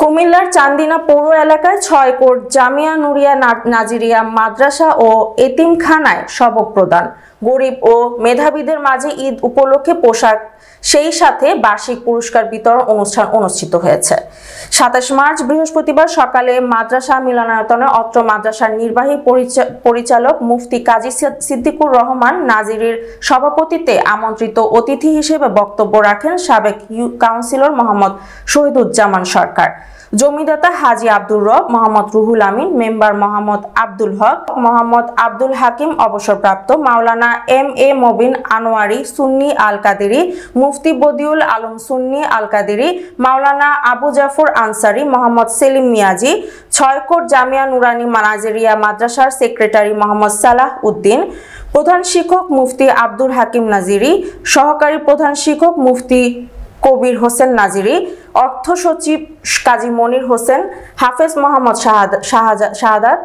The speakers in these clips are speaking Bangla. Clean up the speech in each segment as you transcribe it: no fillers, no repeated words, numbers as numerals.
কুমিল্লার চান্দিনা পৌর এলাকায় ৬ কোট জামিয়া নুরিয়া নাজিরিয়া মাদ্রাসা ও এতিমখানায় সবক প্রদান। গরিব ও মেধাবীদের মাঝে ঈদ উপলক্ষে পোশাক সেই সাথে বার্ষিক পুরস্কার বিতরণ অনুষ্ঠান অনুষ্ঠিত হয়েছে। ২৭ মার্চ বৃহস্পতিবার সকালে মাদ্রাসা মিলনায়তনে অত্র মাদ্রাসার নির্বাহী পরিচালক মুফতি কাজী সিদ্দিকুর রহমান নাজিরির সভাপতিত্বে আমন্ত্রিত অতিথি হিসেবে বক্তব্য রাখেন সাবেক কাউন্সিলর মোহাম্মদ শহীদুজ্জামান সরকার, জমিদাতা হাজী আব্দুর রব, মোহাম্মদ রুহুল আমিন, মেম্বার মোহাম্মদ আব্দুল হক, মোহাম্মদ আব্দুল হাকিম অবসরপ্রাপ্ত, মাওলানা এম.এ. মবিন আনোয়ারি সুন্নি আল কাদেরী, মুফতি বদিউল আলম সুন্নি আল কাদেরী, মাওলানা আবু জাফর আনসারি, মোহাম্মদ সেলিম মিয়াজি, ৬ কোট জামিয়া নুরানি নাজিরিয়া মাদ্রাসার সেক্রেটারি মোহাম্মদ সালাহ উদ্দিন, প্রধান শিক্ষক মুফতি আব্দুল হাকিম নাজিরি, সহকারী প্রধান শিক্ষক মুফতি কবির হোসেন নাজিরি, অর্থ সচিব কাজী মনির হোসেন, হাফেজ মোহাম্মদ শাহাদাত,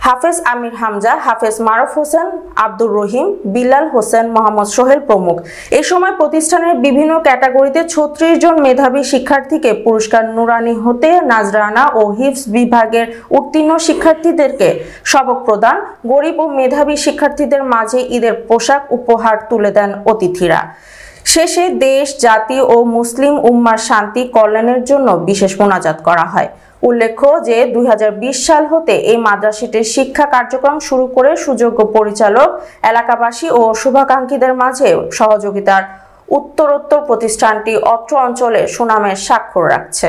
হাফেজ আমির হামজা, হাফেজ মারুফ হোসেন, আব্দুর রহিম, বিলাল হোসেন, মোহাম্মদ সোহেল প্রমুখ। এ সময় প্রতিষ্ঠানের বিভিন্ন ক্যাটাগরিতে ৩৬ জন মেধাবী শিক্ষার্থীকে পুরস্কার, নুরানি হতে নাজরানা ও হিফজ বিভাগের উত্তীর্ণ শিক্ষার্থীদেরকে সবক প্রদান, গরিব ও মেধাবী শিক্ষার্থীদের মাঝে ঈদের পোশাক উপহার তুলে দেন অতিথিরা। শেষে দেশ, জাতি ও মুসলিম উম্মার শান্তি কল্যাণের জন্য বিশেষ মোনাজাত করা হয়। উল্লেখ্য যে ২০২০ সাল হতে এই মাদ্রাসাটির শিক্ষা কার্যক্রম শুরু করে সুযোগ্য পরিচালক, এলাকাবাসী ও শুভাকাঙ্ক্ষীদের মাঝে সহযোগিতার উত্তরোত্তর প্রতিষ্ঠানটি অত্র অঞ্চলে সুনামের স্বাক্ষর রাখছে।